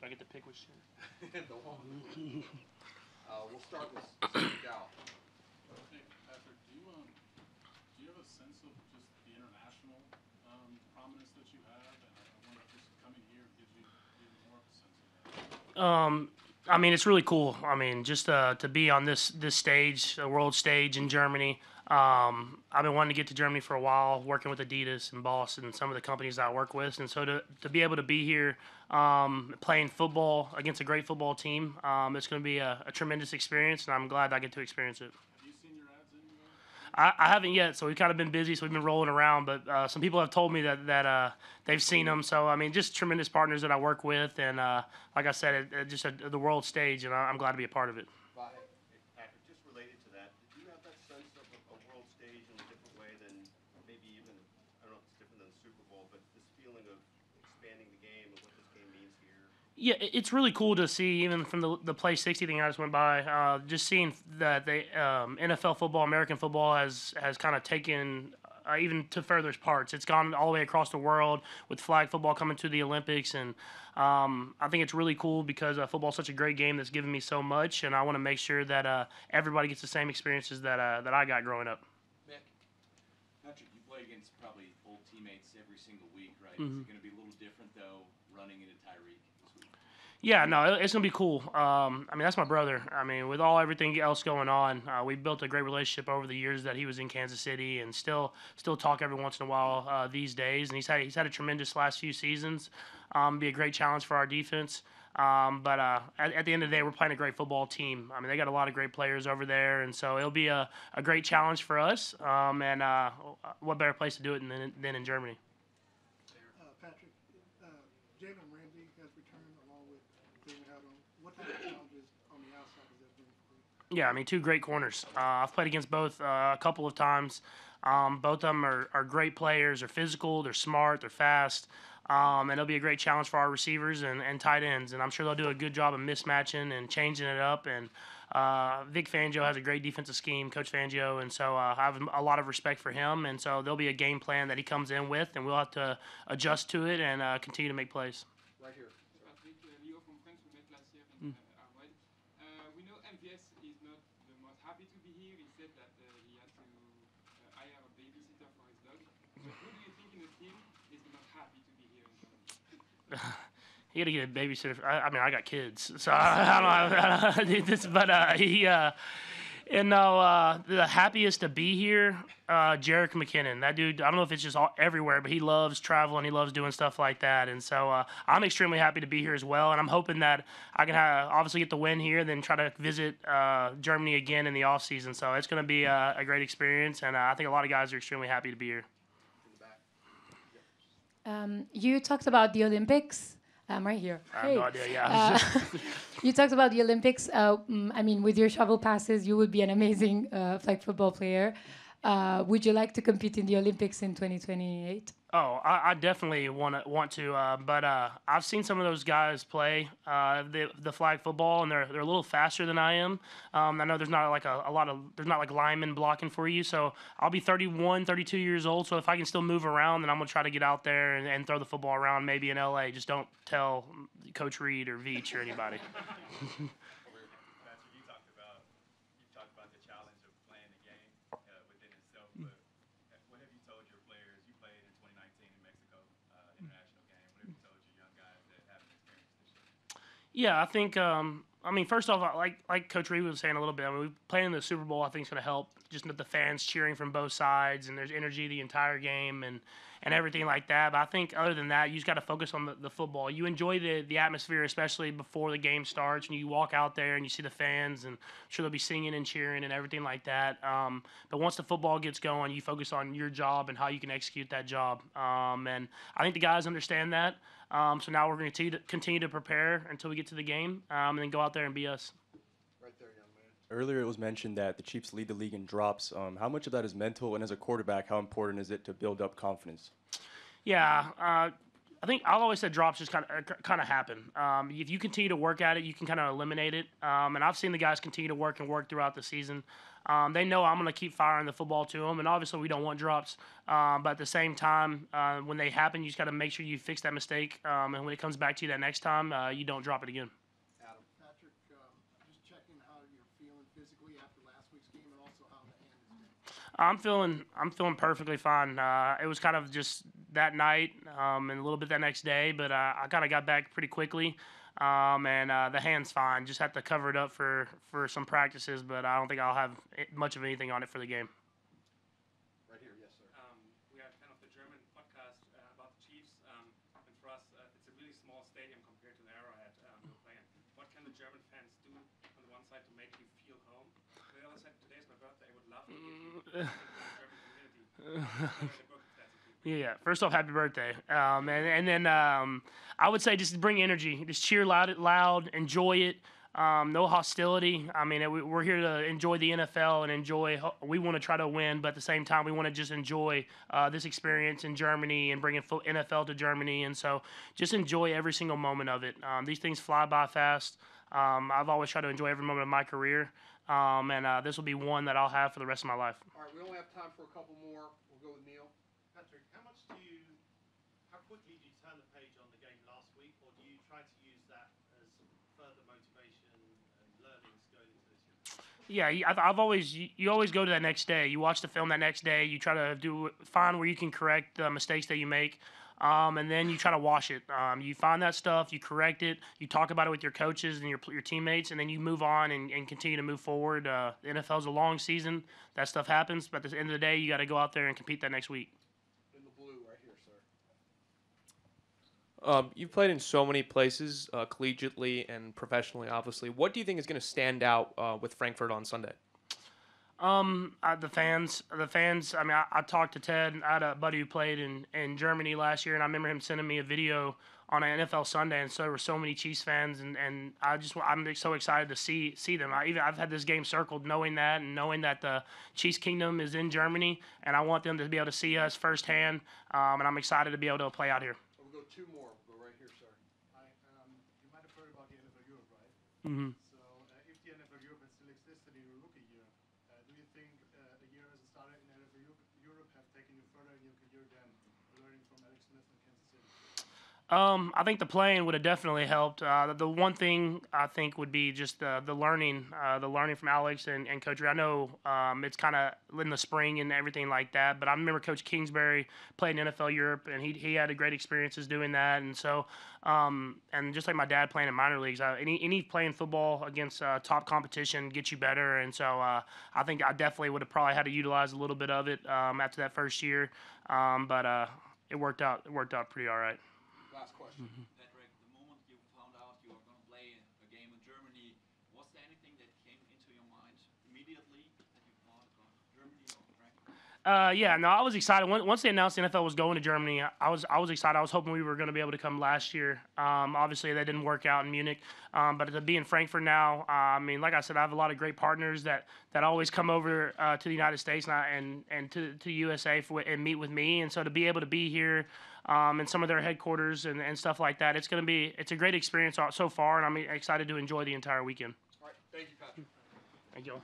I get to pick which chair. We'll start with Steve Dow. Hey, Patrick, do you have a sense of just the international prominence that you have? And I wonder if just coming here gives you even more of a sense of that. I mean, it's really cool. I mean, just to be on this stage, the world stage in Germany. I've been wanting to get to Germany for a while, working with Adidas and Boss and some of the companies I work with, and so to be able to be here, playing football against a great football team, it's going to be a tremendous experience, and I'm glad I get to experience it. Have you seen your ads anywhere? I haven't yet, so we've kind of been busy, so we've been rolling around. But some people have told me that they've seen them. So I mean, just tremendous partners that I work with, and like I said, the world stage, and I'm glad to be a part of it. Patrick, just related to that, did you have that sense of a world stage in a different way than maybe even, I don't know if it's different than the Super Bowl, but this feeling of expanding the game and what this game means here? Yeah, it's really cool to see, even from the Play 60 thing I just went by, just seeing that the NFL football, American football has kind of taken even to further parts. It's gone all the way across the world with flag football coming to the Olympics, and I think it's really cool because football is such a great game that's given me so much, and I want to make sure that everybody gets the same experiences that I got growing up. Mick, Patrick, you play against probably old teammates every single week, right? Mm-hmm. Is it going to be a little different, though, running into Tyreek this week? Yeah, no, it's gonna be cool. I mean, that's my brother. I mean, with everything else going on, we built a great relationship over the years that he was in Kansas City, and still talk every once in a while these days. And he's had a tremendous last few seasons. Be a great challenge for our defense. But at the end of the day, we're playing a great football team. I mean, they got a lot of great players over there, and so it'll be a great challenge for us. And what better place to do it than in Germany? Patrick, Jalen Ramsey has returned along with David Howden. What type of challenges on the outside does that bring for you? Yeah, I mean, two great corners. I've played against both a couple of times. Both of them are great players. They're physical, they're smart, they're fast. And it'll be a great challenge for our receivers and tight ends. And I'm sure they'll do a good job of mismatching and changing it up. And Vic Fangio has a great defensive scheme, Coach Fangio. And so I have a lot of respect for him. And so there'll be a game plan that he comes in with, and we'll have to adjust to it and continue to make plays. Right here. Patrick, Leo from France, we met last year in Arwad. We know MVS is not the most happy to be here. He said that he had to hire a babysitter for his dog. So who do you think in the team is the most happy to be here in Germany? You got to get a babysitter. I mean, I got kids, so I don't know this, but the happiest to be here, Jerick McKinnon. That dude, I don't know if it's just everywhere, but he loves traveling. He loves doing stuff like that, and so I'm extremely happy to be here as well. And I'm hoping that I can obviously get the win here, then try to visit Germany again in the off season. So it's going to be a great experience, and I think a lot of guys are extremely happy to be here. You talked about the Olympics. I'm right here. I have no idea, yeah. You talked about the Olympics. I mean, with your travel passes, you would be an amazing flag football player. Would you like to compete in the Olympics in 2028? Oh, I definitely want to, but I've seen some of those guys play the flag football, and they're a little faster than I am. I know there's not like there's not like linemen blocking for you, so I'll be 31, 32 years old. So if I can still move around, then I'm gonna try to get out there and throw the football around, maybe in LA. Just don't tell Coach Reed or Veach or anybody. You talked about the challenge of playing the game within itself, but what have you told your players? You played in 2019 in Mexico, international game. What have you told your young guys that haven't experienced this yet? Yeah, I think. I mean, first off, like Coach Reed was saying a little bit. I mean, we playing in the Super Bowl. I think is going to help. Just the fans cheering from both sides, and there's energy the entire game, and everything like that. But I think other than that, you just got to focus on the football. You enjoy the atmosphere, especially before the game starts, and you walk out there and you see the fans, and I'm sure they'll be singing and cheering and everything like that. But once the football gets going, you focus on your job and how you can execute that job. And I think the guys understand that. So now we're going to continue to prepare until we get to the game, and then go out there and be us. Right there, young man. Earlier, it was mentioned that the Chiefs lead the league in drops. How much of that is mental, and as a quarterback, how important is it to build up confidence? Yeah, I think I've always said drops just kind of happen. If you continue to work at it, you can kind of eliminate it. And I've seen the guys continue to work throughout the season. They know I'm going to keep firing the football to them, and obviously we don't want drops. But at the same time, when they happen, you just got to make sure you fix that mistake. And when it comes back to you that next time, you don't drop it again. Adam. Patrick, just checking how you're feeling physically after last week's game and also how the hand has been. I'm feeling perfectly fine. It was kind of just that night and a little bit that next day, but I kind of got back pretty quickly. And the hand's fine. Just have to cover it up for some practices, but I don't think I'll have much of anything on it for the game. Right here, yes, sir. We are kind of the German podcast about the Chiefs, and for us, it's a really small stadium compared to the Arrowhead we were playing. What can the German fans do on the one side to make you feel home? On the other side, today's my birthday. I would love to give you the German community. Yeah. First off, happy birthday. And then I would say just bring energy. Just cheer loud, enjoy it. No hostility. I mean, we're here to enjoy the NFL and enjoy. We want to try to win, but at the same time, we want to just enjoy this experience in Germany and bringing NFL to Germany. And so, just enjoy every single moment of it. These things fly by fast. I've always tried to enjoy every moment of my career, and this will be one that I'll have for the rest of my life. All right, we only have time for a couple more. We'll go with Neil. Patrick, how quickly do you turn the page on the game last week, or do you try to use that as further motivation and learnings going into this year? Yeah, you always go to that next day. You watch the film that next day. You try to find where you can correct the mistakes that you make, and then you try to wash it. You find that stuff, you correct it, you talk about it with your coaches and your teammates, and then you move on and continue to move forward. The NFL's a long season. That stuff happens, but at the end of the day, you got to go out there and compete that next week. In the blue, right here, sir. You've played in so many places, collegiately and professionally, obviously. What do you think is going to stand out with Frankfurt on Sunday? The fans. I mean, I talked to Ted. I had a buddy who played in Germany last year, and I remember him sending me a video on an NFL Sunday, and so there were so many Chiefs fans, and I'm so excited to see them. I've had this game circled, knowing that the Chiefs Kingdom is in Germany, and I want them to be able to see us firsthand, and I'm excited to be able to play out here. We'll go two more. We'll go right here, sir. Hi, you might have heard about the NFL Europe, right? Mm-hmm. So if the NFL Europe had still existed in your rookie year, do you think a year as a starter in NFL Europe have taken you further in your career than learning from Alex Smith in Kansas City? I think the playing would have definitely helped. The one thing I think would be just the learning from Alex and Coach Reed. I know it's kind of in the spring and everything like that, but I remember Coach Kingsbury played in NFL Europe, and he had great experiences doing that. And so, and just like my dad playing in minor leagues, any playing football against top competition gets you better. And so I think I definitely would have probably had to utilize a little bit of it after that first year, but it worked out pretty all right. Last question. Patrick, the moment you found out you were going to play a game in Germany, was there anything that came into your mind immediately that you thought about Germany or Frankfurt? Yeah, no, I was excited. Once they announced the NFL was going to Germany, I was excited. I was hoping we were going to be able to come last year. Obviously, that didn't work out in Munich. But to be in Frankfurt now, I mean, like I said, I have a lot of great partners that always come over to the United States and to USA and meet with me. And so to be able to be here and some of their headquarters and stuff like that, it's a great experience so far, and I'm excited to enjoy the entire weekend. All right, thank you, Patrick. Thank you all.